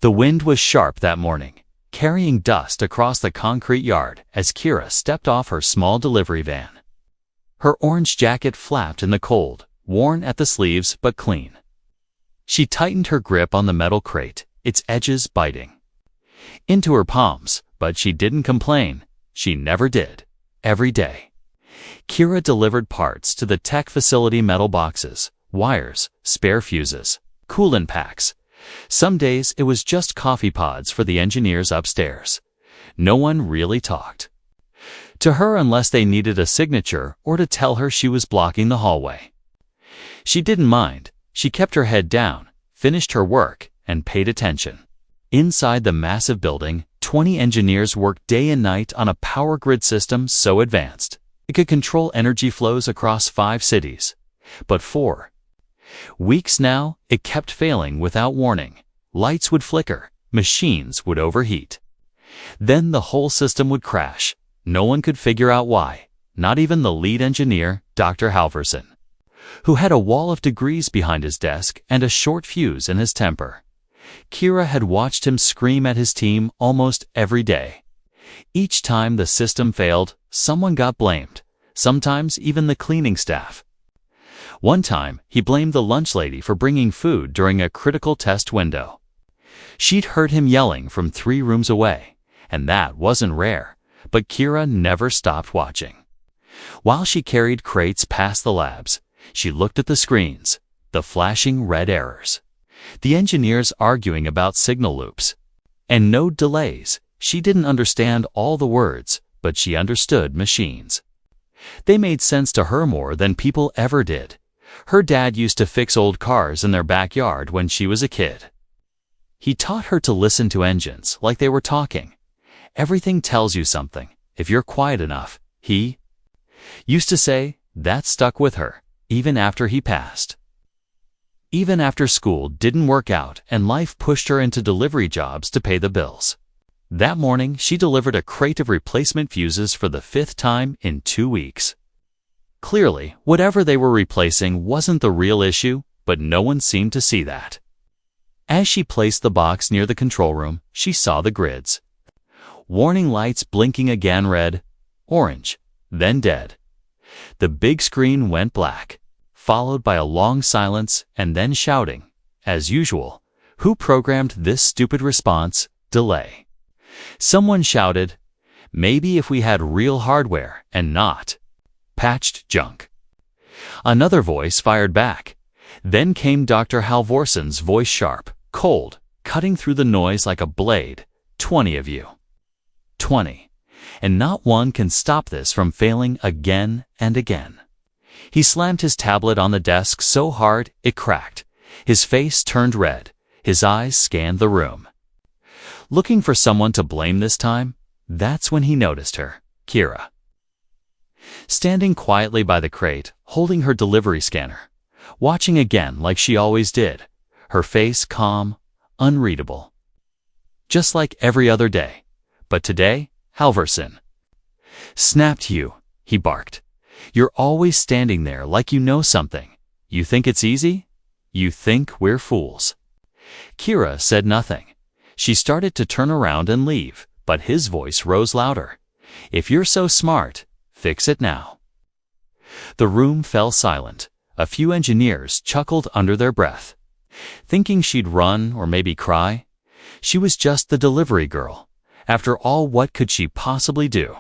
The wind was sharp that morning, carrying dust across the concrete yard as Kira stepped off her small delivery van. Her orange jacket flapped in the cold, worn at the sleeves but clean. She tightened her grip on the metal crate, its edges biting into her palms, but she didn't complain. She never did. Every day, Kira delivered parts to the tech facility: metal boxes, wires, spare fuses, coolant packs. Some days it was just coffee pods for the engineers upstairs. No one really talked to her unless they needed a signature or to tell her she was blocking the hallway. She didn't mind. She kept her head down, finished her work, and paid attention. Inside the massive building, 20 engineers worked day and night on a power grid system so advanced it could control energy flows across 5 cities. But for weeks now, it kept failing without warning. Lights would flicker, machines would overheat. Then the whole system would crash. No one could figure out why, not even the lead engineer, Dr. Halvorson, who had a wall of degrees behind his desk and a short fuse in his temper. Kira had watched him scream at his team almost every day. Each time the system failed, someone got blamed, sometimes even the cleaning staff. One time, he blamed the lunch lady for bringing food during a critical test window. She'd heard him yelling from 3 rooms away, and that wasn't rare, but Kira never stopped watching. While she carried crates past the labs, she looked at the screens, the flashing red errors, the engineers arguing about signal loops, and no delays. She didn't understand all the words, but she understood machines. They made sense to her more than people ever did. Her dad used to fix old cars in their backyard when she was a kid. He taught her to listen to engines like they were talking. Everything tells you something, if you're quiet enough, he used to say. That stuck with her, even after he passed. Even after school didn't work out and life pushed her into delivery jobs to pay the bills. That morning, she delivered a crate of replacement fuses for the 5th time in 2 weeks. Clearly, whatever they were replacing wasn't the real issue, but no one seemed to see that. As she placed the box near the control room, she saw the grids. Warning lights blinking again, red, orange, then dead. The big screen went black, followed by a long silence and then shouting, as usual, "Who programmed this stupid response? Delay." Someone shouted, "Maybe if we had real hardware and not patched junk." Another voice fired back. Then came Dr. Halvorson's voice, sharp, cold, cutting through the noise like a blade. 20 of you. 20. And not one can stop this from failing again and again. He slammed his tablet on the desk so hard it cracked. His face turned red. His eyes scanned the room. Looking for someone to blame this time, that's when he noticed her, Kira, standing quietly by the crate, holding her delivery scanner, watching again like she always did, her face calm, unreadable. Just like every other day. But today, Halvorson snapped. "You," he barked. "You're always standing there like you know something. You think it's easy? You think we're fools." Kira said nothing. She started to turn around and leave, but his voice rose louder. "If you're so smart, fix it now." The room fell silent. A few engineers chuckled under their breath, thinking she'd run or maybe cry. She was just the delivery girl. After all, what could she possibly do?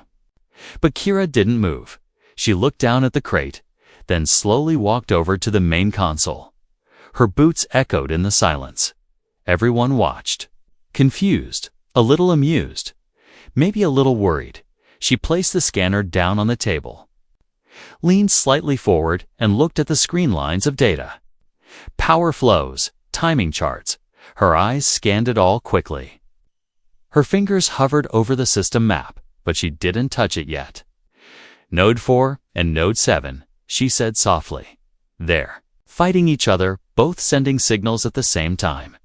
But Kira didn't move. She looked down at the crate, then slowly walked over to the main console. Her boots echoed in the silence. Everyone watched. Confused, a little amused, maybe a little worried. She placed the scanner down on the table, leaned slightly forward, and looked at the screen lines of data. Power flows, timing charts. Her eyes scanned it all quickly. Her fingers hovered over the system map, but she didn't touch it yet. "Node 4 and Node 7, she said softly. "They're fighting each other, both sending signals at the same time.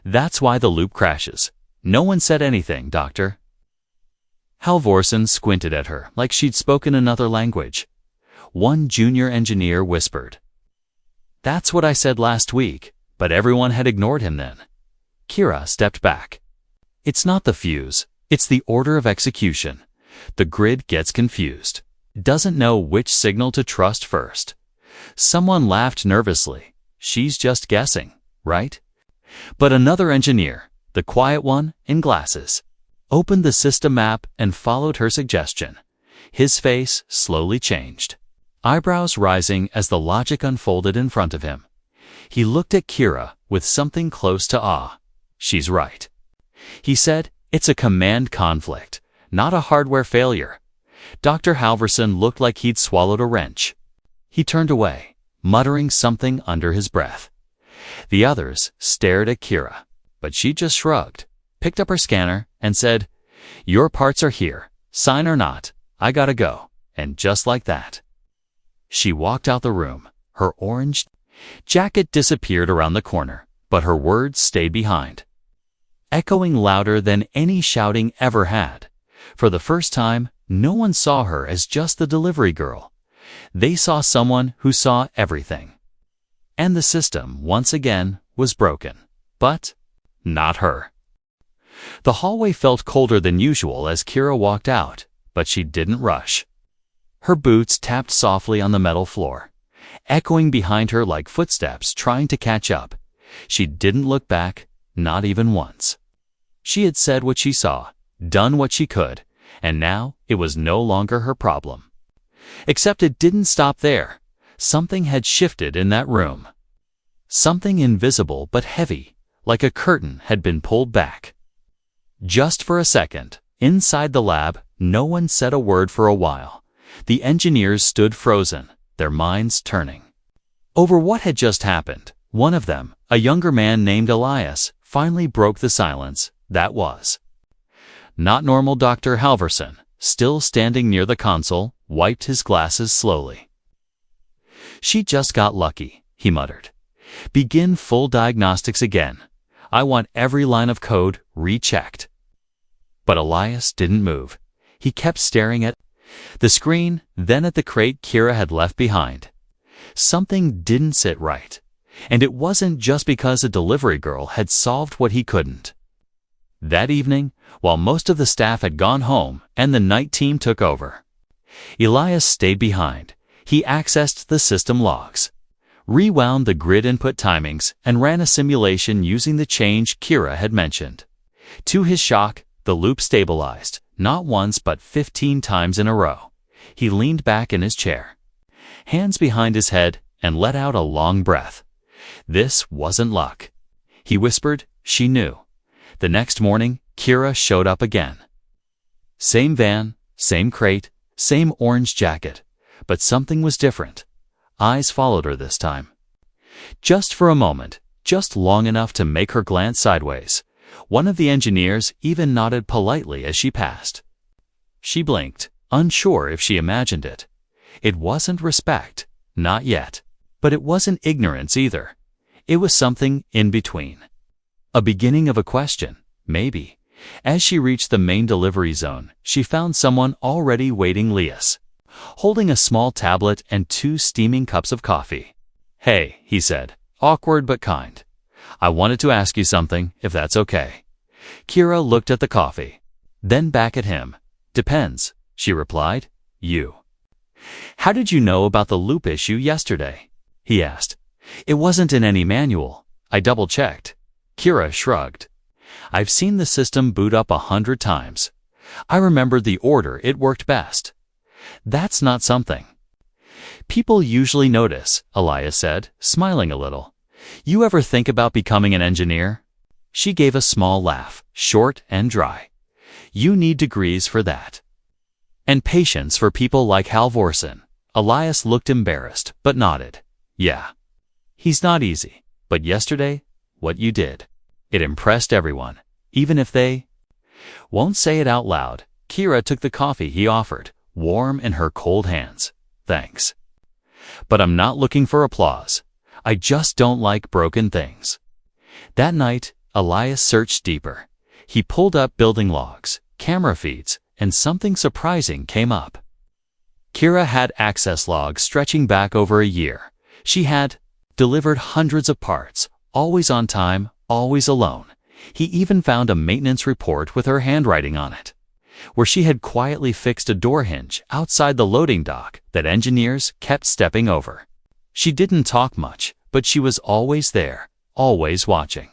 That's why the loop crashes." "No one said anything, Doctor." Halvorson squinted at her like she'd spoken another language. One junior engineer whispered, "That's what I said last week," but everyone had ignored him then. Kira stepped back. It's not the fuse, it's the order of execution. The grid gets confused. Doesn't know which signal to trust first. Someone laughed nervously. She's just guessing, right? But another engineer, the quiet one in glasses, opened the system map and followed her suggestion. His face slowly changed, eyebrows rising as the logic unfolded in front of him. He looked at Kira with something close to awe. She's right. He said, it's a command conflict, not a hardware failure. Dr. Halverson looked like he'd swallowed a wrench. He turned away, muttering something under his breath. The others stared at Kira, but she just shrugged, picked up her scanner, and said, "Your parts are here, sign or not, I gotta go." And just like that, she walked out the room. Her orange jacket disappeared around the corner, but her words stayed behind, echoing louder than any shouting ever had. For the first time, no one saw her as just the delivery girl. They saw someone who saw everything. And the system, once again, was broken. But not her. The hallway felt colder than usual as Kira walked out, but she didn't rush. Her boots tapped softly on the metal floor, echoing behind her like footsteps trying to catch up. She didn't look back, not even once. She had said what she saw, done what she could, and now it was no longer her problem. Except it didn't stop there. Something had shifted in that room. Something invisible but heavy, like a curtain had been pulled back. Just for a second, inside the lab, no one said a word for a while. The engineers stood frozen, their minds turning over what had just happened. One of them, a younger man named Elias, finally broke the silence. That was not normal. Dr. Halverson, still standing near the console, wiped his glasses slowly. "She just got lucky," he muttered. "Begin full diagnostics again. I want every line of code rechecked." But Elias didn't move. He kept staring at the screen, then at the crate Kira had left behind. Something didn't sit right. And it wasn't just because a delivery girl had solved what he couldn't. That evening, while most of the staff had gone home and the night team took over, Elias stayed behind. He accessed the system logs, rewound the grid input timings, and ran a simulation using the change Kira had mentioned. To his shock, the loop stabilized, not once but 15 times in a row. He leaned back in his chair, hands behind his head, and let out a long breath. This wasn't luck. He whispered, she knew. The next morning, Kira showed up again. Same van, same crate, same orange jacket, but something was different. Eyes followed her this time. Just for a moment, just long enough to make her glance sideways. One of the engineers even nodded politely as she passed. She blinked, unsure if she imagined it. It wasn't respect, not yet. But it wasn't ignorance either. It was something in between. A beginning of a question, maybe. As she reached the main delivery zone, she found someone already waiting. Elias, holding a small tablet and 2 steaming cups of coffee. "Hey," he said, awkward but kind. "I wanted to ask you something, if that's okay." Kira looked at the coffee, then back at him. "Depends," she replied. "You. How did you know about the loop issue yesterday?" he asked. "It wasn't in any manual. I double-checked." Kira shrugged. "I've seen the system boot up 100 times. I remembered the order it worked best." "That's not something people usually notice," Elias said, smiling a little. "You ever think about becoming an engineer?" She gave a small laugh, short and dry. "You need degrees for that. And patience for people like Halvorsen." Elias looked embarrassed, but nodded. "Yeah. He's not easy. But yesterday, what you did, it impressed everyone, even if they won't say it out loud." Kira took the coffee he offered, warm in her cold hands. "Thanks. But I'm not looking for applause. I just don't like broken things." That night, Elias searched deeper. He pulled up building logs, camera feeds, and something surprising came up. Kira had access logs stretching back over a year. She had delivered hundreds of parts, always on time, always alone. He even found a maintenance report with her handwriting on it, where she had quietly fixed a door hinge outside the loading dock that engineers kept stepping over. She didn't talk much, but she was always there, always watching,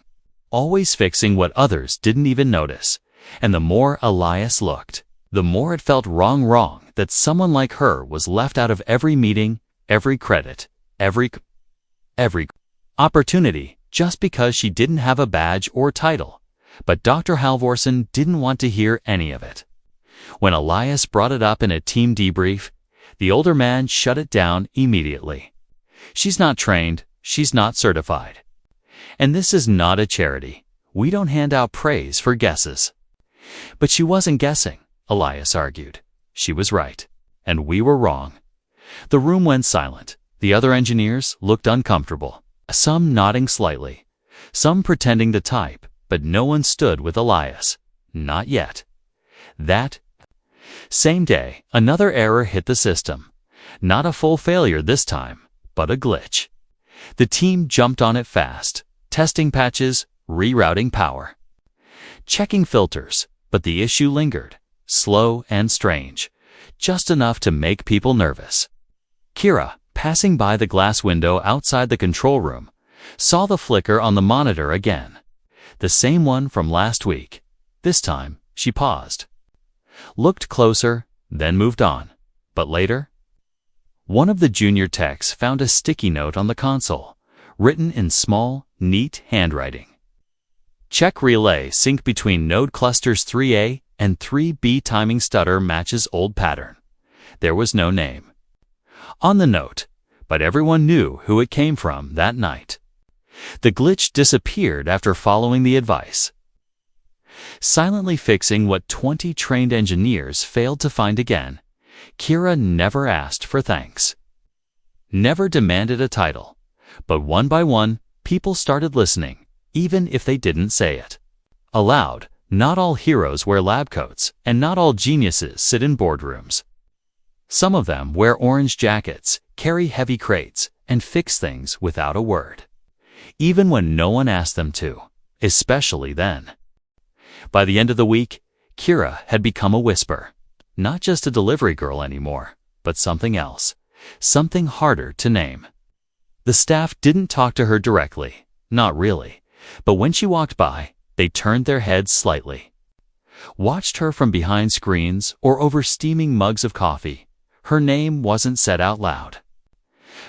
always fixing what others didn't even notice. And the more Elias looked, the more it felt wrong that someone like her was left out of every meeting, every credit, every opportunity, just because she didn't have a badge or title. But Dr. Halvorsen didn't want to hear any of it. When Elias brought it up in a team debrief, the older man shut it down immediately. She's not trained, she's not certified. And this is not a charity. We don't hand out praise for guesses. But she wasn't guessing, Elias argued. She was right, and we were wrong. The room went silent. The other engineers looked uncomfortable, some nodding slightly, some pretending to type, but no one stood with Elias. Not yet. That same day, another error hit the system. Not a full failure this time, but a glitch. The team jumped on it fast, testing patches, rerouting power, checking filters, but the issue lingered, slow and strange, just enough to make people nervous. Kira, passing by the glass window outside the control room, saw the flicker on the monitor again. The same one from last week. This time, she paused, looked closer, then moved on. But later, one of the junior techs found a sticky note on the console, written in small, neat handwriting. Check relay sync between node clusters 3A and 3B timing stutter matches old pattern. There was no name on the note, but everyone knew who it came from that night. The glitch disappeared after following the advice, silently fixing what 20 trained engineers failed to find again. Kira never asked for thanks, never demanded a title, but one by one, people started listening, even if they didn't say it aloud. Not all heroes wear lab coats, and not all geniuses sit in boardrooms. Some of them wear orange jackets, carry heavy crates, and fix things without a word, even when no one asked them to, especially then. By the end of the week, Kira had become a whisper. Not just a delivery girl anymore, but something else, something harder to name. The staff didn't talk to her directly, not really, but when she walked by, they turned their heads slightly, watched her from behind screens or over steaming mugs of coffee. Her name wasn't said out loud,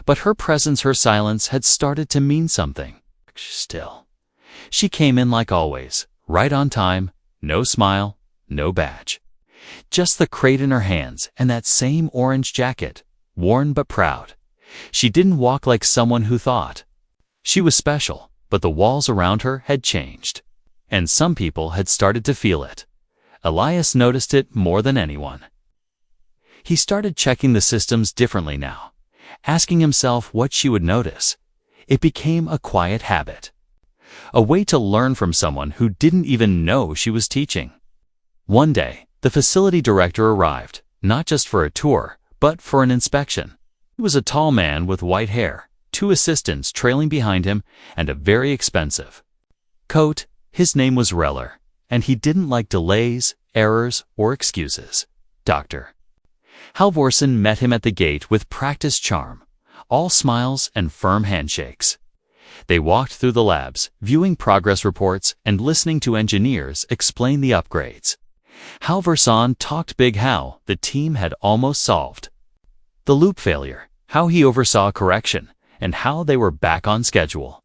but her presence, her silence had started to mean something. Still, she came in like always, right on time, no smile, no badge. Just the crate in her hands and that same orange jacket, worn but proud. She didn't walk like someone who thought she was special, but the walls around her had changed, and some people had started to feel it. Elias noticed it more than anyone. He started checking the systems differently now, asking himself what she would notice. It became a quiet habit, a way to learn from someone who didn't even know she was teaching. One day, the facility director arrived, not just for a tour, but for an inspection. He was a tall man with white hair, 2 assistants trailing behind him, and a very expensive coat. His name was Reller, and he didn't like delays, errors, or excuses. Dr. Halvorsen met him at the gate with practiced charm, all smiles and firm handshakes. They walked through the labs, viewing progress reports and listening to engineers explain the upgrades. Halvorsen talked big how the team had almost solved the loop failure, how he oversaw correction, and how they were back on schedule.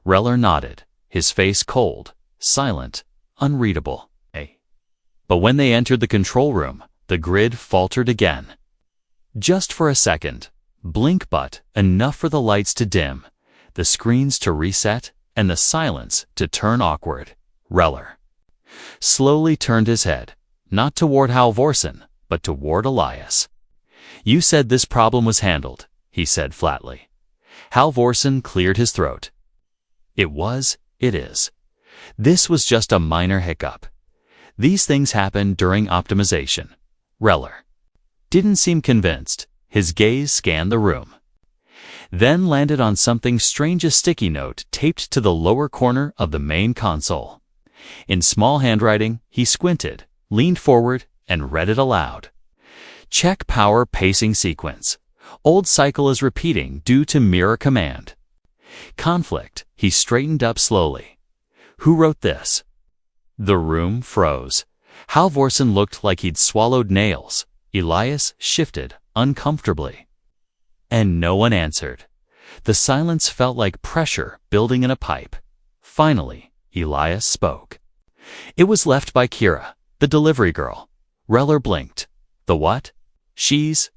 Reller nodded, his face cold, silent, unreadable. But when they entered the control room, the grid faltered again. Just for a second, blink but enough for the lights to dim, the screens to reset, and the silence to turn awkward. Reller slowly turned his head, not toward Halvorsen, but toward Elias. "You said this problem was handled," he said flatly. Halvorsen cleared his throat. It is. This was just a minor hiccup. These things happen during optimization. Reller didn't seem convinced. His gaze scanned the room, then landed on something strange, a sticky note taped to the lower corner of the main console. In small handwriting, he squinted, leaned forward, and read it aloud. Check power pacing sequence. Old cycle is repeating due to mirror command. Conflict. He straightened up slowly. Who wrote this? The room froze. Halvorsen looked like he'd swallowed nails. Elias shifted uncomfortably. And no one answered. The silence felt like pressure building in a pipe. Finally, Elias spoke. It was left by Kira, the delivery girl. Reller blinked. The what? She's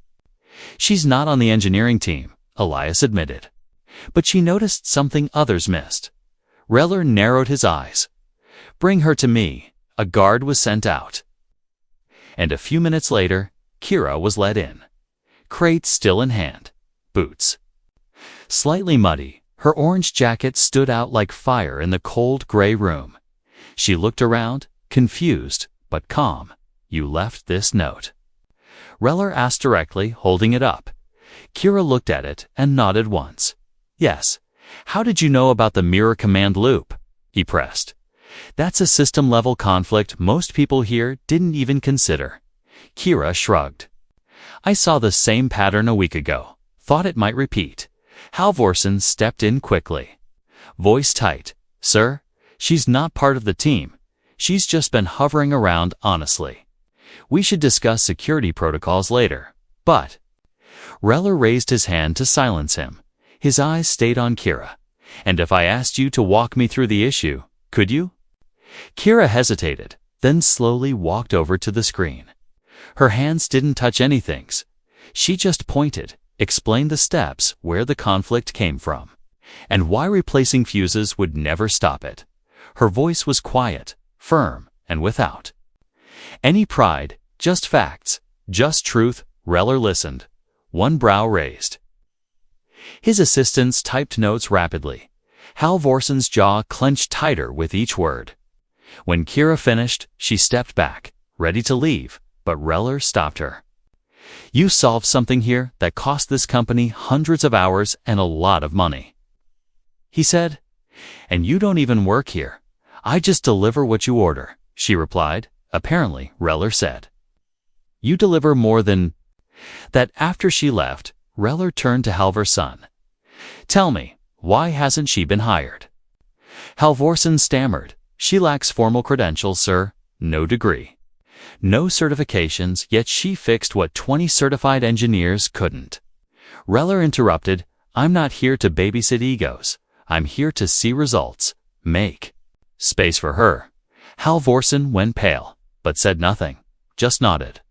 not on the engineering team, Elias admitted. But she noticed something others missed. Reller narrowed his eyes. Bring her to me. A guard was sent out. And a few minutes later, Kira was led in. Crate still in hand. Boots. Slightly muddy, her orange jacket stood out like fire in the cold gray room. She looked around, confused, but calm. You left this note. Reller asked directly, holding it up. Kira looked at it and nodded once. Yes. How did you know about the mirror command loop? He pressed. That's a system-level conflict most people here didn't even consider. Kira shrugged. I saw the same pattern a week ago. Thought it might repeat. Halvorsen stepped in quickly. Voice tight. Sir, she's not part of the team. She's just been hovering around honestly. We should discuss security protocols later. But Reller raised his hand to silence him. His eyes stayed on Kira. And if I asked you to walk me through the issue, could you? Kira hesitated, then slowly walked over to the screen. Her hands didn't touch anything. She just pointed, explained the steps where the conflict came from, and why replacing fuses would never stop it. Her voice was quiet, firm, and without any pride, just facts, just truth. Reller listened, one brow raised. His assistants typed notes rapidly. Halvorsen's jaw clenched tighter with each word. When Kira finished, she stepped back, ready to leave, but Reller stopped her. You solved something here that cost this company hundreds of hours and a lot of money. He said, and you don't even work here. I just deliver what you order, she replied. Apparently, Reller said. You deliver more than that. After she left, Reller turned to Halvorsen. Tell me, why hasn't she been hired? Halvorsen stammered. She lacks formal credentials, sir. No degree. No certifications, yet she fixed what 20 certified engineers couldn't. Reller interrupted. I'm not here to babysit egos. I'm here to see results. Make space for her. Halvorsen went pale, but said nothing, just nodded.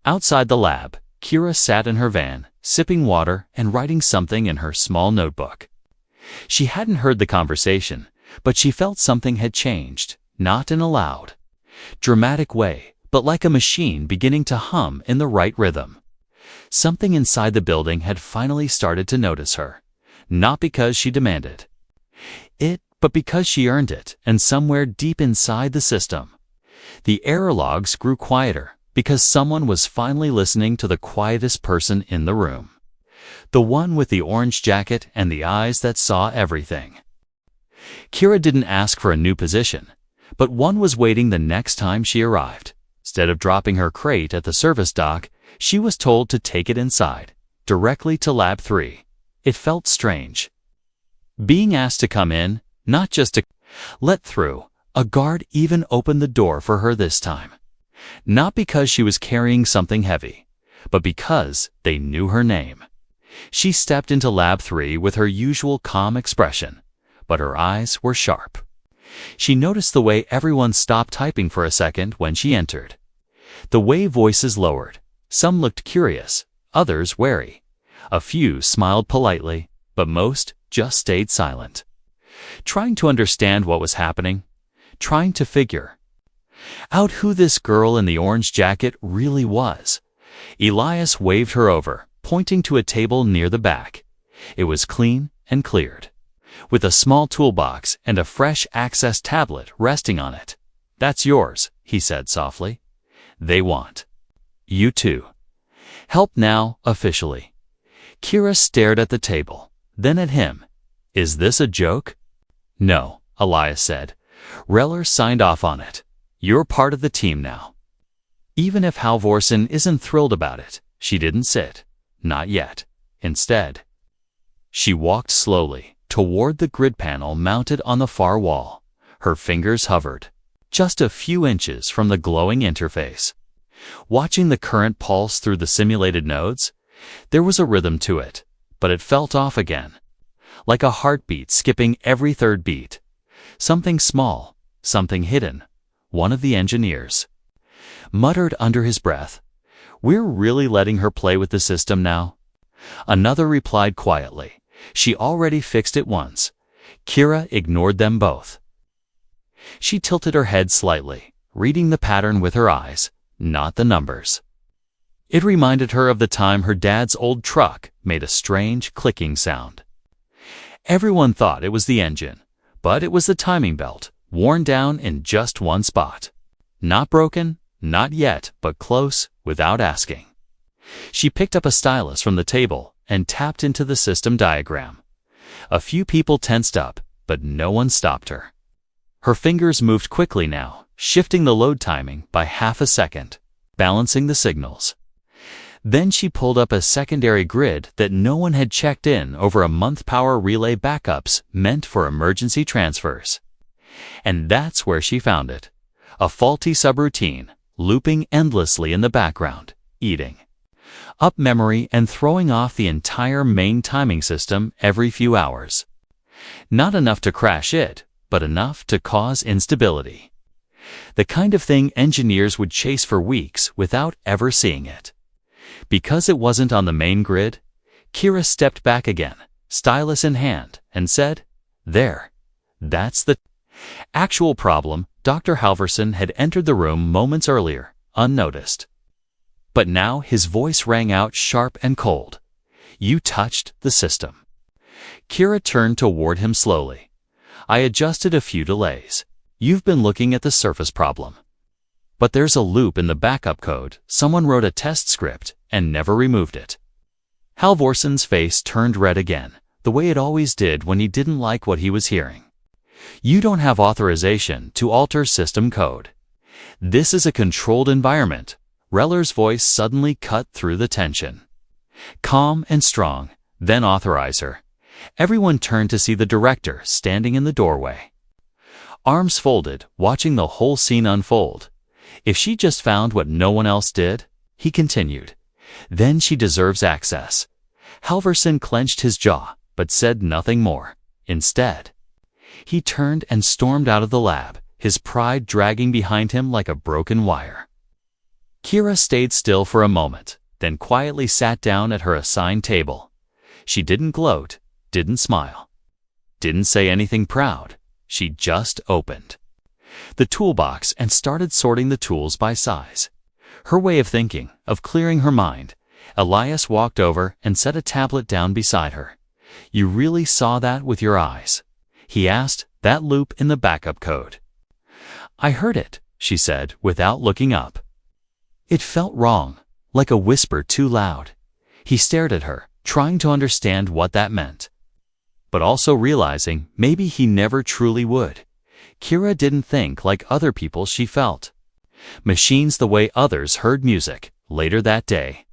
Outside the lab, Kira sat in her van, sipping water and writing something in her small notebook. She hadn't heard the conversation, but she felt something had changed, not in a loud, dramatic way, but like a machine beginning to hum in the right rhythm. Something inside the building had finally started to notice her, not because she demanded it, but because she earned it, and somewhere deep inside the system. The error logs grew quieter, because someone was finally listening to the quietest person in the room. The one with the orange jacket and the eyes that saw everything. Kira didn't ask for a new position, but one was waiting the next time she arrived. Instead of dropping her crate at the service dock, she was told to take it inside, directly to Lab 3. It felt strange. Being asked to come in, not just to let through. A guard even opened the door for her this time. Not because she was carrying something heavy, but because they knew her name. She stepped into Lab 3 with her usual calm expression, but her eyes were sharp. She noticed the way everyone stopped typing for a second when she entered. The way voices lowered. Some looked curious, others wary. A few smiled politely, but most just stayed silent. Trying to understand what was happening, trying to figure out who this girl in the orange jacket really was. Elias waved her over, pointing to a table near the back. It was clean and cleared, with a small toolbox and a fresh access tablet resting on it. That's yours, he said softly. They want you too. Help now, officially. Kira stared at the table, then at him. Is this a joke? No, Elias said. Reller signed off on it. You're part of the team now. Even if Halvorsen isn't thrilled about it, she didn't sit. Not yet. Instead, she walked slowly toward the grid panel mounted on the far wall. Her fingers hovered just a few inches from the glowing interface. Watching the current pulse through the simulated nodes, there was a rhythm to it, but it felt off again, like a heartbeat skipping every third beat. Something small, something hidden. One of the engineers muttered under his breath, "We're really letting her play with the system now?" Another replied quietly, "She already fixed it once." Kira ignored them both. She tilted her head slightly, reading the pattern with her eyes, not the numbers. It reminded her of the time her dad's old truck made a strange clicking sound. Everyone thought it was the engine, but it was the timing belt, worn down in just one spot. Not broken, not yet, but close, without asking. She picked up a stylus from the table and tapped into the system diagram. A few people tensed up, but no one stopped her. Her fingers moved quickly now, shifting the load timing by half a second, balancing the signals. Then she pulled up a secondary grid that no one had checked in over a month. Power relay backups meant for emergency transfers. And that's where she found it. A faulty subroutine, looping endlessly in the background, eating up memory and throwing off the entire main timing system every few hours. Not enough to crash it, but enough to cause instability. The kind of thing engineers would chase for weeks without ever seeing it. Because it wasn't on the main grid, Kira stepped back again, stylus in hand, and said, "There. That's the actual problem." Dr. Halvorsen had entered the room moments earlier, unnoticed. But now his voice rang out sharp and cold. "You touched the system." Kira turned toward him slowly. "I adjusted a few delays. You've been looking at the surface problem. But there's a loop in the backup code. Someone wrote a test script and never removed it." Halvorsen's face turned red again, the way it always did when he didn't like what he was hearing. "You don't have authorization to alter system code. This is a controlled environment." Reller's voice suddenly cut through the tension. Calm and strong, "Then authorize her." Everyone turned to see the director standing in the doorway, arms folded, watching the whole scene unfold. "If she just found what no one else did," he continued, "then she deserves access." Halvorsen clenched his jaw, but said nothing more. Instead, he turned and stormed out of the lab, his pride dragging behind him like a broken wire. Kira stayed still for a moment, then quietly sat down at her assigned table. She didn't gloat, didn't smile, didn't say anything proud. She just opened the toolbox and started sorting the tools by size. Her way of thinking, of clearing her mind. Elias walked over and set a tablet down beside her. "You really saw that with your eyes?" he asked. "That loop in the backup code?" "I heard it," she said, without looking up. It felt wrong, like a whisper too loud. He stared at her, trying to understand what that meant, but also realizing maybe he never truly would. Kira didn't think like other people she felt. Machines the way others heard music. Later that day,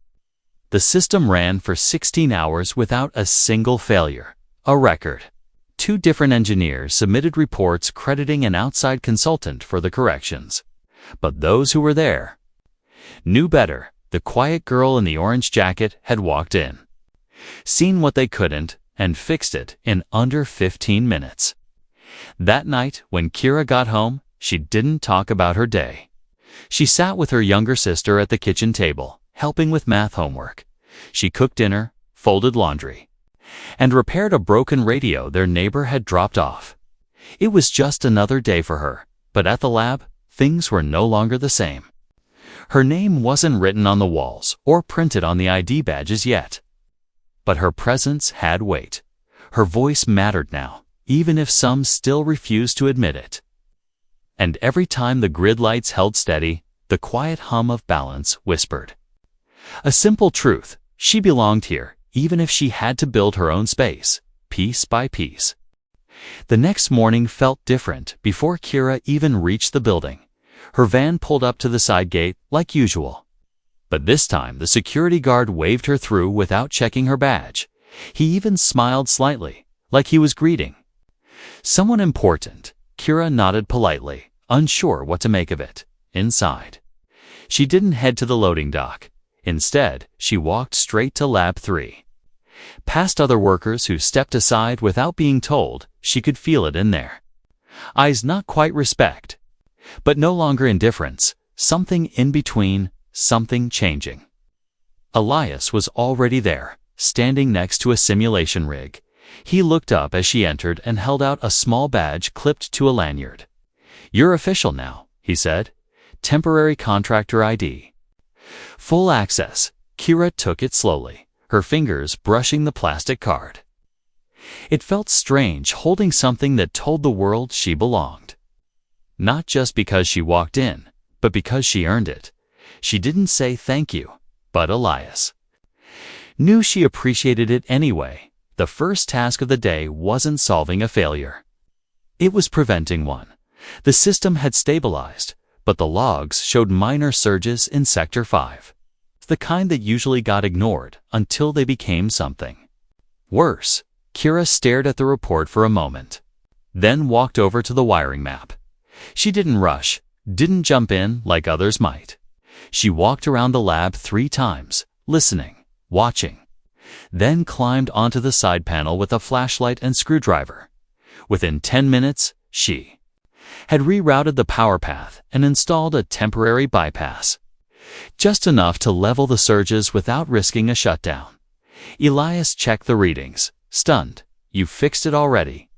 the system ran for 16 hours without a single failure. A record. 2 different engineers submitted reports crediting an outside consultant for the corrections. But those who were there knew better. The quiet girl in the orange jacket had walked in, seen what they couldn't, and fixed it in under 15 minutes. That night, when Kira got home, she didn't talk about her day. She sat with her younger sister at the kitchen table, helping with math homework. She cooked dinner, folded laundry, and repaired a broken radio their neighbor had dropped off. It was just another day for her, but at the lab, things were no longer the same. Her name wasn't written on the walls or printed on the ID badges yet. But her presence had weight. Her voice mattered now, even if some still refused to admit it. And every time the grid lights held steady, the quiet hum of balance whispered. A simple truth: she belonged here, even if she had to build her own space, piece by piece. The next morning felt different before Kira even reached the building. Her van pulled up to the side gate like usual. But this time the security guard waved her through without checking her badge. He even smiled slightly, like he was greeting someone important. Kira nodded politely, unsure what to make of it. Inside, she didn't head to the loading dock. Instead, she walked straight to Lab 3. Past other workers who stepped aside without being told, she could feel it in there. Eyes not quite respect, but no longer indifference, something in between, something changing. Elias was already there, standing next to a simulation rig. He looked up as she entered and held out a small badge clipped to a lanyard. "You're official now," he said. "Temporary contractor ID." Full access. Kira took it slowly, her fingers brushing the plastic card. It felt strange holding something that told the world she belonged. Not just because she walked in, but because she earned it. She didn't say thank you, but Elias knew she appreciated it anyway. The first task of the day wasn't solving a failure. It was preventing one. The system had stabilized, but the logs showed minor surges in Sector 5. The kind that usually got ignored until they became something worse. Kira stared at the report for a moment, then walked over to the wiring map. She didn't rush, didn't jump in like others might. She walked around the lab 3 times, listening, watching, then climbed onto the side panel with a flashlight and screwdriver. Within 10 minutes, she had rerouted the power path and installed a temporary bypass, just enough to level the surges without risking a shutdown. Elias checked the readings, stunned. "You fixed it already?"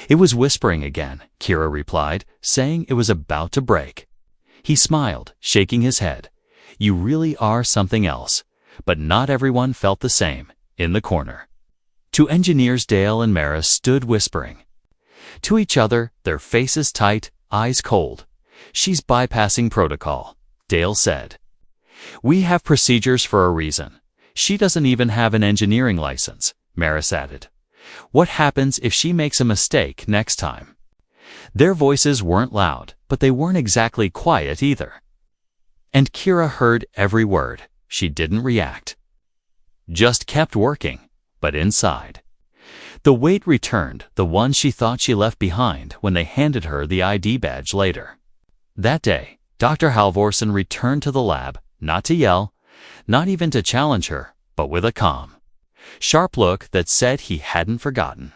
It was whispering again, Kira replied, saying it was about to break. He smiled, shaking his head. "You really are something else." But not everyone felt the same. In the corner, 2 engineers, Dale and Maris, stood whispering to each other, their faces tight, eyes cold. "She's bypassing protocol," Dale said. "We have procedures for a reason. She doesn't even have an engineering license," Maris added. "What happens if she makes a mistake next time?" Their voices weren't loud, but they weren't exactly quiet either. And Kira heard every word. She didn't react, just kept working. But inside, the weight returned, the one she thought she left behind when they handed her the ID badge later. That day, Dr. Halvorsen returned to the lab, not to yell, not even to challenge her, but with a calm, sharp look that said he hadn't forgotten.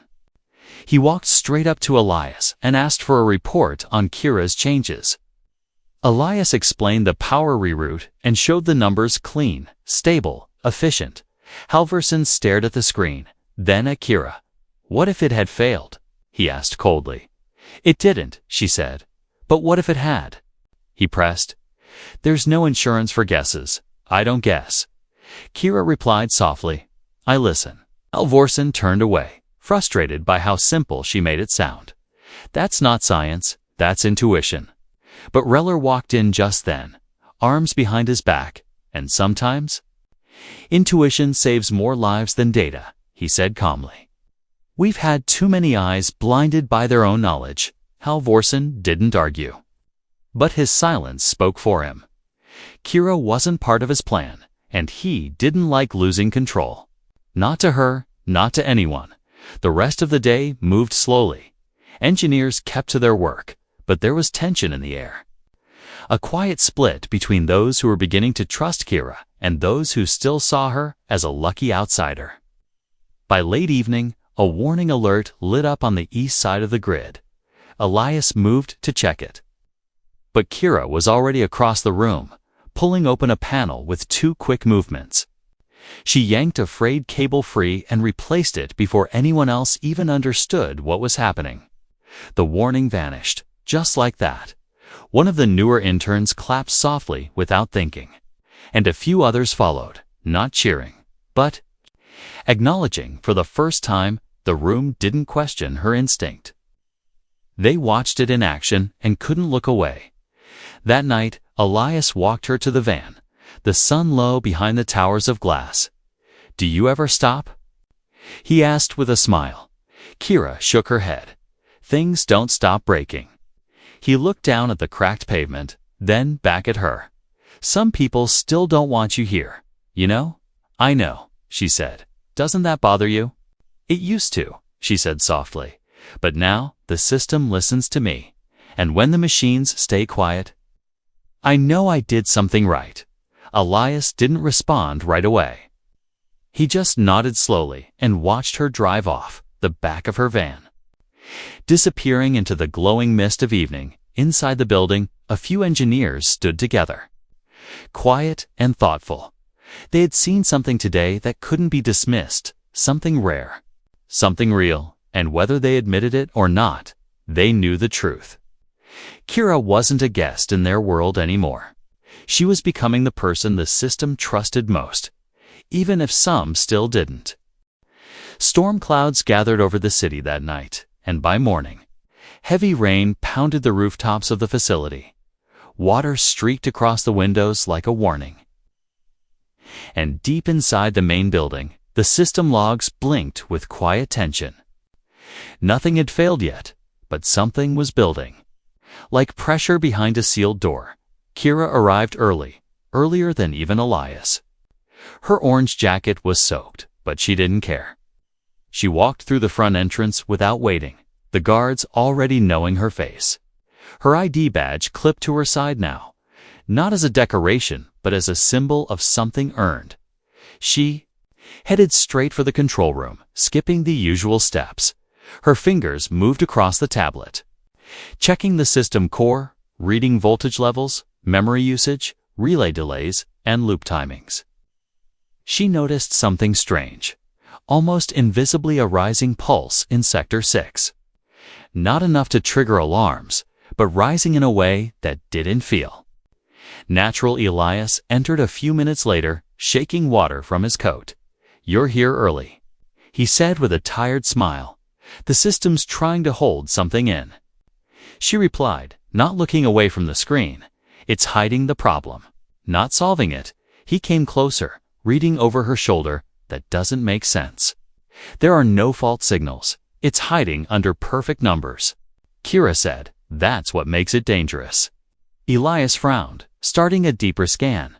He walked straight up to Elias and asked for a report on Kira's changes. Elias explained the power reroute and showed the numbers clean, stable, efficient. Halvorsen stared at the screen, then at Kira. "What if it had failed?" he asked coldly. "It didn't," she said. "But what if it had?" He pressed. "There's no insurance for guesses. I don't guess." Kira replied softly. "I listen." Halvorsen turned away, frustrated by how simple she made it sound. "That's not science, that's intuition." But Reller walked in just then, arms behind his back, and sometimes intuition saves more lives than data, he said calmly. "We've had too many eyes blinded by their own knowledge." Halvorsen didn't argue, but his silence spoke for him. Kira wasn't part of his plan, and he didn't like losing control. Not to her, not to anyone. The rest of the day moved slowly. Engineers kept to their work, but there was tension in the air. A quiet split between those who were beginning to trust Kira and those who still saw her as a lucky outsider. By late evening, a warning alert lit up on the east side of the grid. Elias moved to check it. But Kira was already across the room, pulling open a panel with 2 quick movements. She yanked a frayed cable free and replaced it before anyone else even understood what was happening. The warning vanished. Just like that. One of the newer interns clapped softly without thinking, and a few others followed, not cheering, but acknowledging. For the first time, the room didn't question her instinct. They watched it in action and couldn't look away. That night, Elias walked her to the van, the sun low behind the towers of glass. "Do you ever stop?" he asked with a smile. Kira shook her head. Things don't stop breaking. He looked down at the cracked pavement, then back at her. Some people still don't want you here, you know? I know, she said. Doesn't that bother you? It used to, she said softly. But now the system listens to me. And when the machines stay quiet, I know I did something right. Elias didn't respond right away. He just nodded slowly and watched her drive off, the back of her van. Disappearing into the glowing mist of evening, inside the building, a few engineers stood together. Quiet and thoughtful. They had seen something today that couldn't be dismissed, something rare, something real, and whether they admitted it or not, they knew the truth. Kira wasn't a guest in their world anymore. She was becoming the person the system trusted most, even if some still didn't. Storm clouds gathered over the city that night, and by morning, heavy rain pounded the rooftops of the facility. Water streaked across the windows like a warning. And deep inside the main building, the system logs blinked with quiet tension. Nothing had failed yet, but something was building. Like pressure behind a sealed door, Kira arrived early, earlier than even Elias. Her orange jacket was soaked, but she didn't care. She walked through the front entrance without waiting, the guards already knowing her face. Her ID badge clipped to her side now, not as a decoration, but as a symbol of something earned. She headed straight for the control room, skipping the usual steps. Her fingers moved across the tablet, checking the system core, reading voltage levels, memory usage, relay delays, and loop timings. She noticed something strange, almost invisibly a rising pulse in Sector 6. Not enough to trigger alarms, but rising in a way that didn't feel natural. Elias entered a few minutes later, shaking water from his coat. "You're here early," he said with a tired smile. "The system's trying to hold something in." She replied, not looking away from the screen. "It's hiding the problem, not solving it." He came closer, reading over her shoulder. "That doesn't make sense. There are no fault signals. It's hiding under perfect numbers." Kira said, "That's what makes it dangerous." Elias frowned, starting a deeper scan.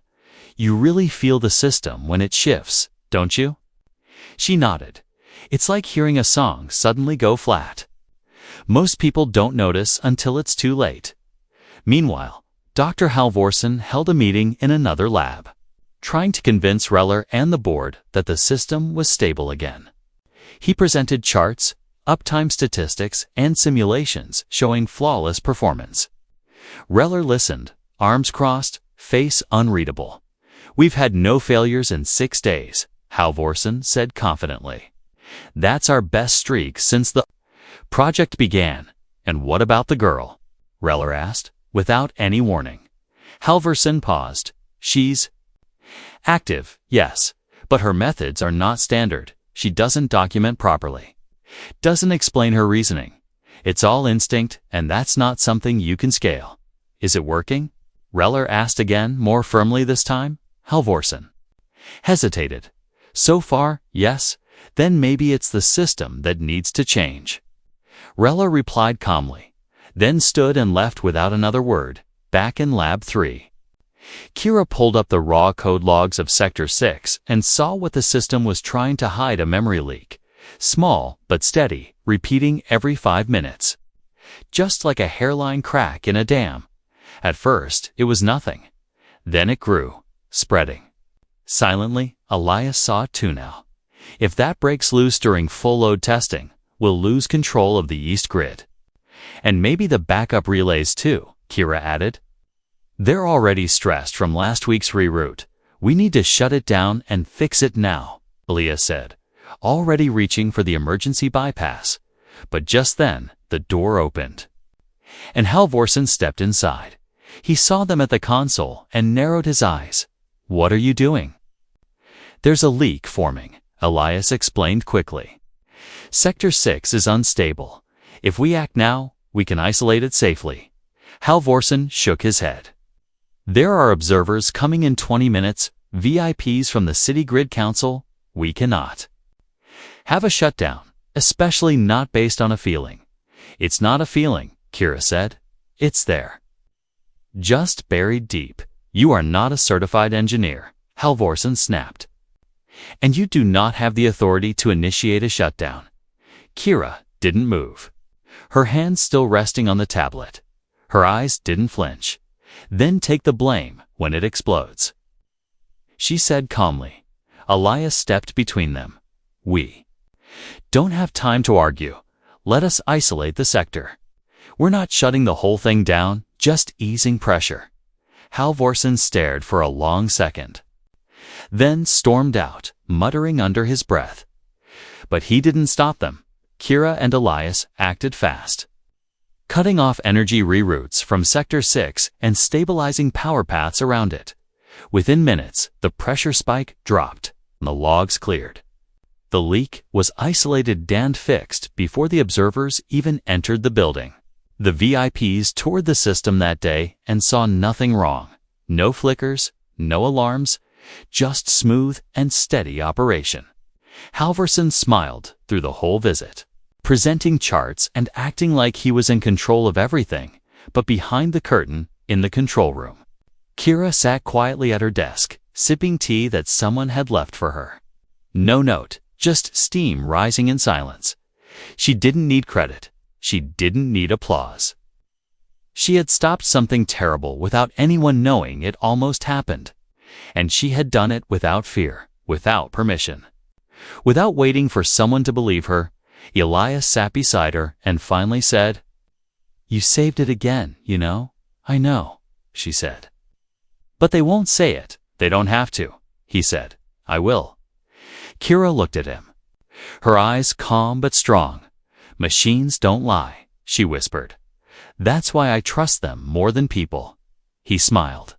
"You really feel the system when it shifts, don't you?" She nodded. "It's like hearing a song suddenly go flat. Most people don't notice until it's too late." Meanwhile, Dr. Halvorsen held a meeting in another lab, trying to convince Reller and the board that the system was stable again. He presented charts, uptime statistics, and simulations showing flawless performance. Reller listened, arms crossed, face unreadable. "We've had no failures in 6 days, Halvorsen said confidently. "That's our best streak since the project began." "And what about the girl?" Reller asked, without any warning. Halvorsen paused. "She's active, yes, but her methods are not standard. She doesn't document properly. Doesn't explain her reasoning. It's all instinct, and that's not something you can scale." "Is it working?" Reller asked again, more firmly this time. Halvorsen hesitated. "So far, yes. Then maybe it's the system that needs to change." Reller replied calmly, then stood and left without another word, back in Lab 3. Kira pulled up the raw code logs of Sector 6 and saw what the system was trying to hide: a memory leak. Small but steady, repeating every 5 minutes. Just like a hairline crack in a dam. At first, it was nothing. Then it grew, spreading. Silently, Elias saw it too now. If that breaks loose during full load testing, we'll lose control of the East Grid. "And maybe the backup relays too," Kira added. "They're already stressed from last week's reroute. We need to shut it down and fix it now," Elias said, already reaching for the emergency bypass. But just then, the door opened, and Halvorsen stepped inside. He saw them at the console and narrowed his eyes. "What are you doing?" "There's a leak forming," Elias explained quickly. "Sector 6 is unstable. If we act now, we can isolate it safely." Halvorsen shook his head. "There are observers coming in 20 minutes, VIPs from the City Grid Council. We cannot have a shutdown. especially not based on a feeling. It's not a feeling, Kira said. It's there. Just buried deep. You are not a certified engineer, Halvorsen snapped. And you do not have the authority to initiate a shutdown. Kira didn't move. Her hands still resting on the tablet. Her eyes didn't flinch. Then take the blame when it explodes. She said calmly. Elias stepped between them. We don't have time to argue. Let us isolate the sector. We're not shutting the whole thing down, just easing pressure. Halvorsen stared for a long second. Then stormed out, muttering under his breath. But he didn't stop them. Kira and Elias acted fast, cutting off energy reroutes from Sector 6 and stabilizing power paths around it. Within minutes, the pressure spike dropped, and the logs cleared. The leak was isolated and fixed before the observers even entered the building. The VIPs toured the system that day and saw nothing wrong. No flickers, no alarms, just smooth and steady operation. Halvorsen smiled through the whole visit, presenting charts and acting like he was in control of everything, but behind the curtain, in the control room. Kira sat quietly at her desk, sipping tea that someone had left for her. No note, just steam rising in silence. She didn't need credit. She didn't need applause. She had stopped something terrible without anyone knowing it almost happened. And she had done it without fear, without permission. Without waiting for someone to believe her, Elias sat beside her and finally said, "You saved it again, you know." "I know," she said. "But they won't say it. They don't have to," he said. "I will." Kira looked at him, her eyes calm but strong. "Machines don't lie," she whispered. "That's why I trust them more than people." He smiled.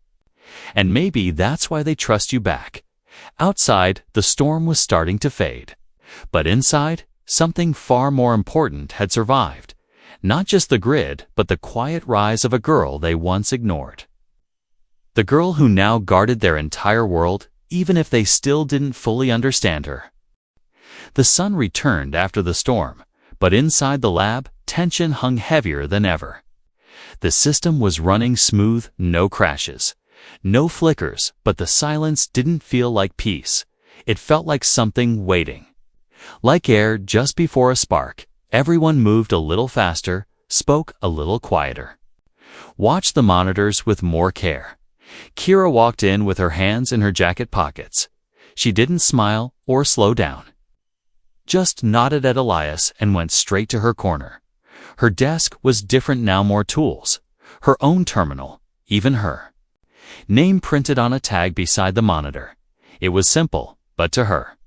"And maybe that's why they trust you back." Outside, the storm was starting to fade. But inside, something far more important had survived. Not just the grid, but the quiet rise of a girl they once ignored. The girl who now guarded their entire world, even if they still didn't fully understand her. The sun returned after the storm, but inside the lab, tension hung heavier than ever. The system was running smooth, no crashes. No flickers, but the silence didn't feel like peace. It felt like something waiting. Like air just before a spark, everyone moved a little faster, spoke a little quieter. Watched the monitors with more care. Kira walked in with her hands in her jacket pockets. She didn't smile or slow down. Just nodded at Elias and went straight to her corner. Her desk was different now, more tools. Her own terminal, even her name printed on a tag beside the monitor. It was simple, but to her,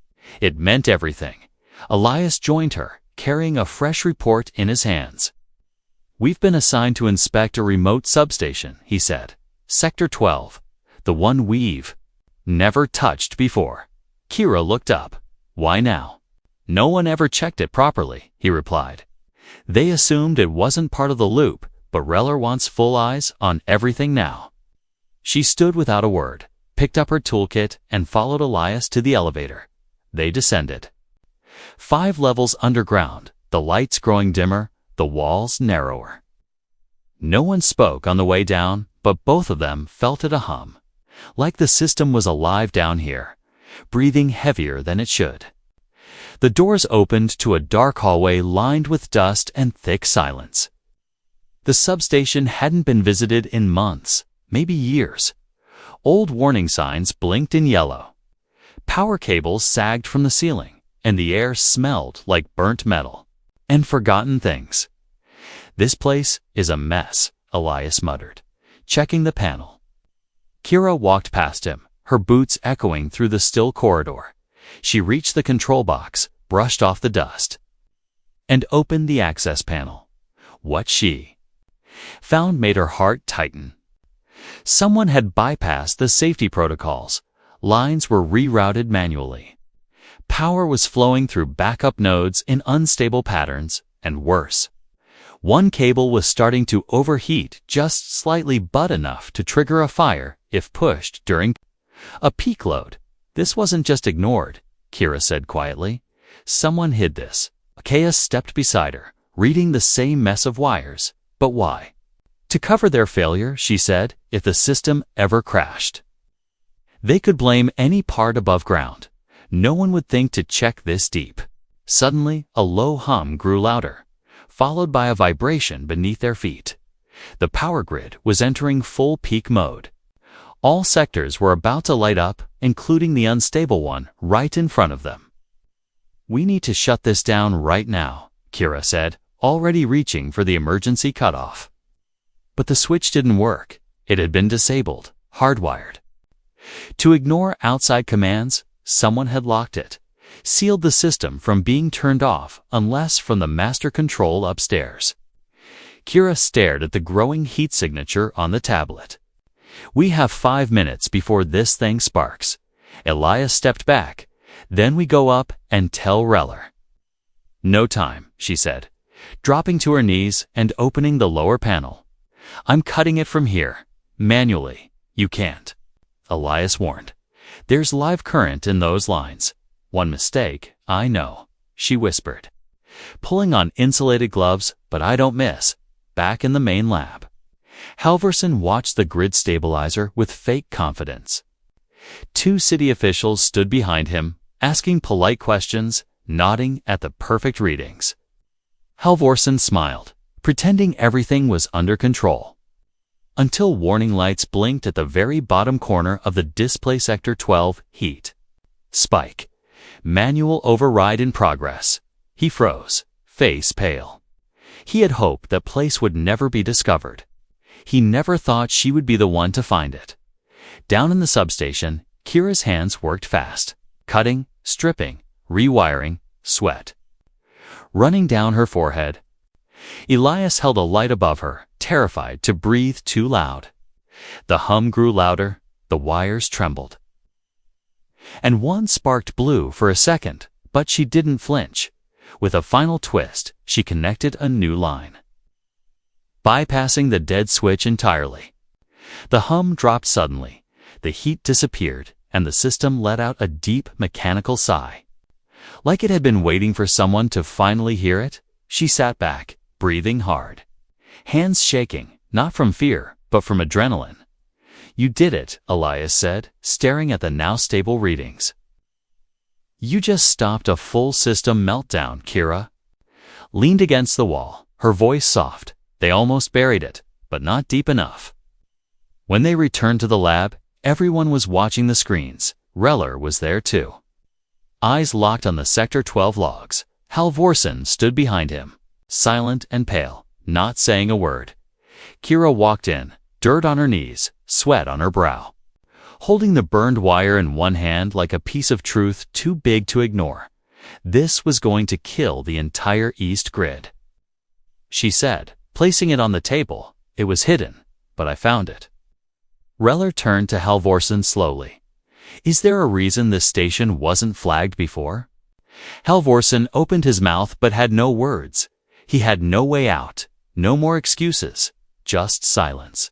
it meant everything. Elias joined her, carrying a fresh report in his hands. "We've been assigned to inspect a remote substation," he said. "Sector 12, the one we've never touched before." Kira looked up. "Why now?" "No one ever checked it properly," he replied. "They assumed it wasn't part of the loop, but Reller wants full eyes on everything now." She stood without a word, picked up her toolkit, and followed Elias to the elevator. They descended. 5 levels underground, the lights growing dimmer, the walls narrower. No one spoke on the way down, but both of them felt it a hum. Like the system was alive down here, breathing heavier than it should. The doors opened to a dark hallway lined with dust and thick silence. The substation hadn't been visited in months, maybe years. Old warning signs blinked in yellow. Power cables sagged from the ceiling, and the air smelled like burnt metal and forgotten things. "This place is a mess," Elias muttered, checking the panel. Kira walked past him, her boots echoing through the still corridor. She reached the control box, brushed off the dust, and opened the access panel. What she found made her heart tighten. Someone had bypassed the safety protocols. Lines were rerouted manually. Power was flowing through backup nodes in unstable patterns, and worse, one cable was starting to overheat just slightly, but enough to trigger a fire if pushed during a peak load. "This wasn't just ignored," Kira said quietly. "Someone hid this." Akea stepped beside her, reading the same mess of wires. But why? To cover their failure, she said, if the system ever crashed. They could blame any part above ground. No one would think to check this deep. Suddenly, a low hum grew louder, followed by a vibration beneath their feet. The power grid was entering full peak mode. All sectors were about to light up, including the unstable one right in front of them. "We need to shut this down right now," Kira said, already reaching for the emergency cutoff. But the switch didn't work. It had been disabled, hardwired. To ignore outside commands, someone had locked it, sealed the system from being turned off unless from the master control upstairs. Kira stared at the growing heat signature on the tablet. "We have 5 minutes before this thing sparks." Elias stepped back. "Then we go up and tell Reller." "No time," she said, dropping to her knees and opening the lower panel. "I'm cutting it from here. Manually. You can't," Elias warned. "There's live current in those lines. One mistake, I know," she whispered. "Pulling on insulated gloves, but I don't miss." Back in the main lab, Halvorsen watched the grid stabilizer with fake confidence. 2 city officials stood behind him, asking polite questions, nodding at the perfect readings. Halvorsen smiled, pretending everything was under control. Until warning lights blinked at the very bottom corner of the display sector 12, heat. Spike. Manual override in progress. He froze, face pale. He had hoped that place would never be discovered. He never thought she would be the one to find it. Down in the substation, Kira's hands worked fast, cutting, stripping, rewiring, sweat running down her forehead. Elias held a light above her, terrified to breathe too loud. The hum grew louder, the wires trembled. And one sparked blue for a second, but she didn't flinch. With a final twist, she connected a new line, bypassing the dead switch entirely. The hum dropped suddenly, the heat disappeared, and the system let out a deep mechanical sigh. Like it had been waiting for someone to finally hear it, she sat back, breathing hard. Hands shaking, not from fear, but from adrenaline. "You did it," Elias said, staring at the now stable readings. "You just stopped a full system meltdown, Kira." Leaned against the wall, her voice soft. They almost buried it, but not deep enough. When they returned to the lab, everyone was watching the screens. Reller was there too. Eyes locked on the Sector 12 logs. Halvorsen stood behind him, silent and pale, not saying a word. Kira walked in, dirt on her knees, sweat on her brow, holding the burned wire in one hand like a piece of truth too big to ignore. This was going to kill the entire East Grid. She said, placing it on the table. "It was hidden, but I found it." Reller turned to Halvorsen slowly. "Is there a reason this station wasn't flagged before?" Halvorsen opened his mouth but had no words. He had no way out, no more excuses, just silence.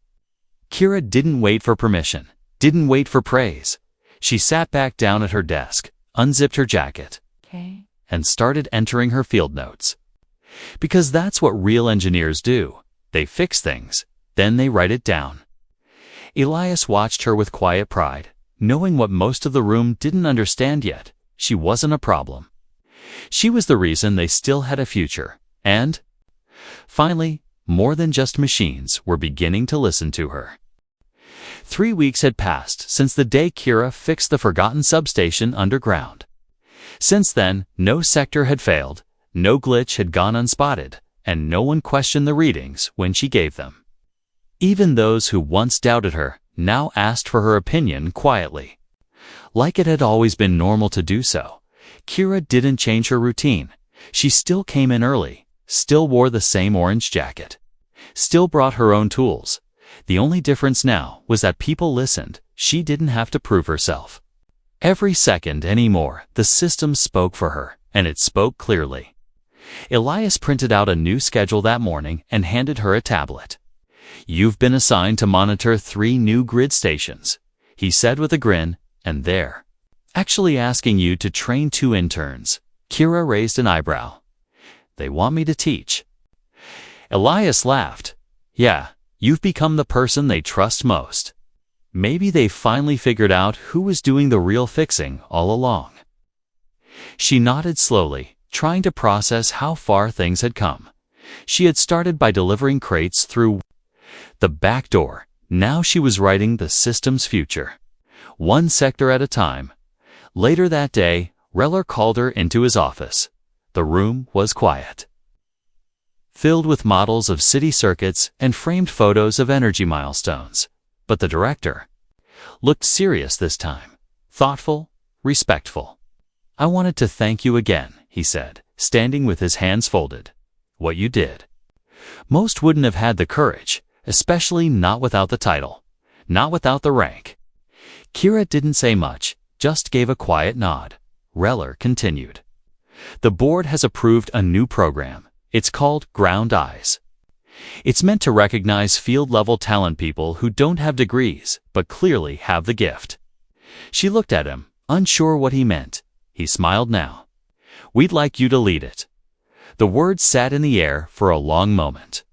Kira didn't wait for permission, didn't wait for praise. She sat back down at her desk, unzipped her jacket, and started entering her field notes. Because that's what real engineers do. They fix things, then they write it down. Elias watched her with quiet pride, knowing what most of the room didn't understand yet. She wasn't a problem. She was the reason they still had a future, and, finally, more than just machines were beginning to listen to her. 3 weeks had passed since the day Kira fixed the forgotten substation underground. Since then, no sector had failed, no glitch had gone unspotted, and no one questioned the readings when she gave them. Even those who once doubted her now asked for her opinion quietly. Like it had always been normal to do so, Kira didn't change her routine. She still came in early, still wore the same orange jacket, still brought her own tools. The only difference now was that people listened. She didn't have to prove herself. Every second anymore, the system spoke for her, and it spoke clearly. Elias printed out a new schedule that morning and handed her a tablet. "You've been assigned to monitor 3 new grid stations," he said with a grin, "and they're actually asking you to train 2 interns." Kira raised an eyebrow. They want me to teach. Elias laughed. Yeah, you've become the person they trust most. Maybe they finally figured out who was doing the real fixing all along. She nodded slowly, trying to process how far things had come. She had started by delivering crates through the back door. Now she was writing the system's future, one sector at a time. Later that day, Reller called her into his office. The room was quiet, filled with models of city circuits and framed photos of energy milestones. But the director looked serious this time, thoughtful, respectful. I wanted to thank you again, he said, standing with his hands folded. What you did. Most wouldn't have had the courage, especially not without the title, not without the rank. Kira didn't say much, just gave a quiet nod. Reller continued. The board has approved a new program. It's called Ground Eyes. It's meant to recognize field-level talent, people who don't have degrees, but clearly have the gift. She looked at him, unsure what he meant. He smiled now. We'd like you to lead it. The words sat in the air for a long moment.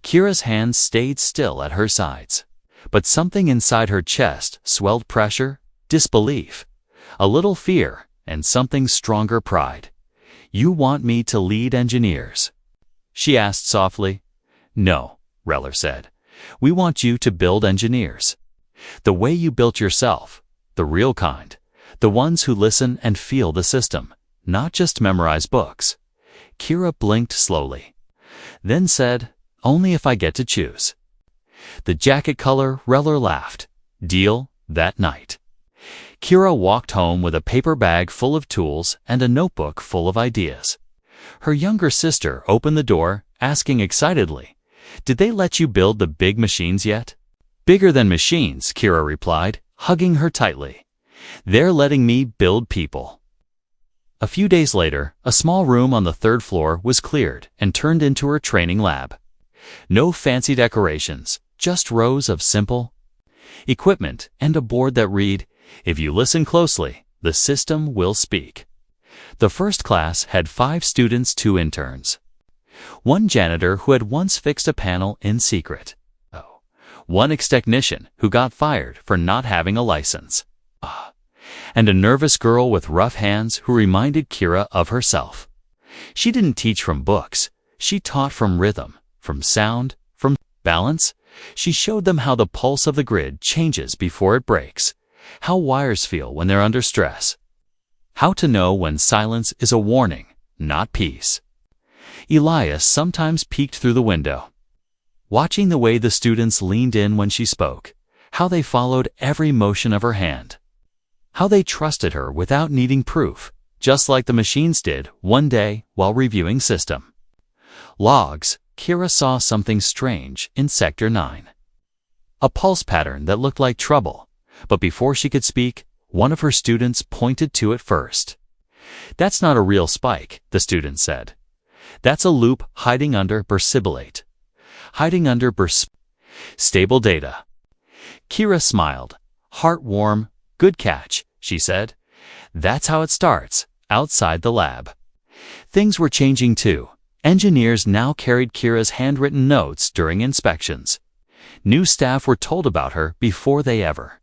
Kira's hands stayed still at her sides, but something inside her chest swelled: pressure, disbelief, a little fear, and something stronger: pride. You want me to lead engineers? She asked softly. No, Reller said. We want you to build engineers. The way you built yourself, the real kind, the ones who listen and feel the system, not just memorize books. Kira blinked slowly, then said, only if I get to choose. The jacket color, Reller laughed. Deal, that night. Kira walked home with a paper bag full of tools and a notebook full of ideas. Her younger sister opened the door, asking excitedly, Did they let you build the big machines yet? Bigger than machines, Kira replied, hugging her tightly. They're letting me build people. A few days later, a small room on the third floor was cleared and turned into her training lab. No fancy decorations, just rows of simple equipment and a board that read, If you listen closely, the system will speak. The first class had 5 students, 2 interns. One janitor who had once fixed a panel in secret. One ex-technician who got fired for not having a license. And a nervous girl with rough hands who reminded Kira of herself. She didn't teach from books. She taught from rhythm, from sound, from balance. She showed them how the pulse of the grid changes before it breaks, how wires feel when they're under stress, how to know when silence is a warning, not peace. Elias sometimes peeked through the window, watching the way the students leaned in when she spoke, how they followed every motion of her hand, how they trusted her without needing proof, just like the machines did one day while reviewing system logs. Kira saw something strange in Sector 9. A pulse pattern that looked like trouble, but before she could speak, one of her students pointed to it first. That's not a real spike, the student said. That's a loop hiding under bursibilate. Hiding under stable data. Kira smiled. Heart warm. Good catch, she said. That's how it starts, outside the lab. Things were changing too. Engineers now carried Kira's handwritten notes during inspections. New staff were told about her before they ever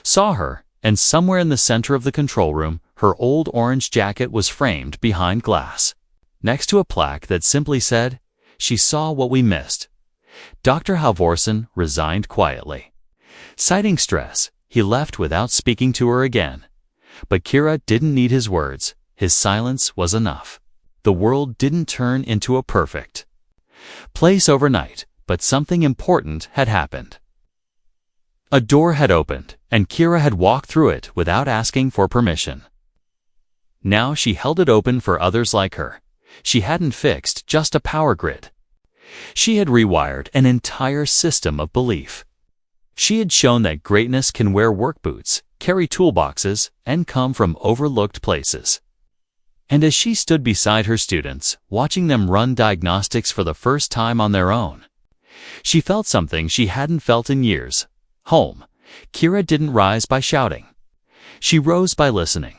saw her, and somewhere in the center of the control room, her old orange jacket was framed behind glass, next to a plaque that simply said, She saw what we missed. Dr. Halvorsen resigned quietly. Citing stress, he left without speaking to her again. But Kira didn't need his words. His silence was enough. The world didn't turn into a perfect place overnight, but something important had happened. A door had opened, and Kira had walked through it without asking for permission. Now she held it open for others like her. She hadn't fixed just a power grid. She had rewired an entire system of belief. She had shown that greatness can wear work boots, carry toolboxes, and come from overlooked places. And as she stood beside her students, watching them run diagnostics for the first time on their own, she felt something she hadn't felt in years. Home. Kira didn't rise by shouting. She rose by listening.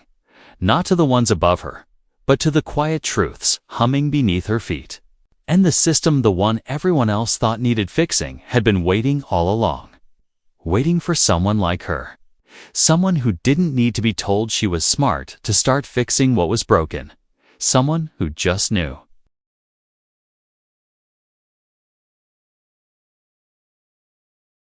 Not to the ones above her, but to the quiet truths humming beneath her feet. And the system, the one everyone else thought needed fixing, had been waiting all along. Waiting for someone like her. Someone who didn't need to be told she was smart to start fixing what was broken. Someone who just knew.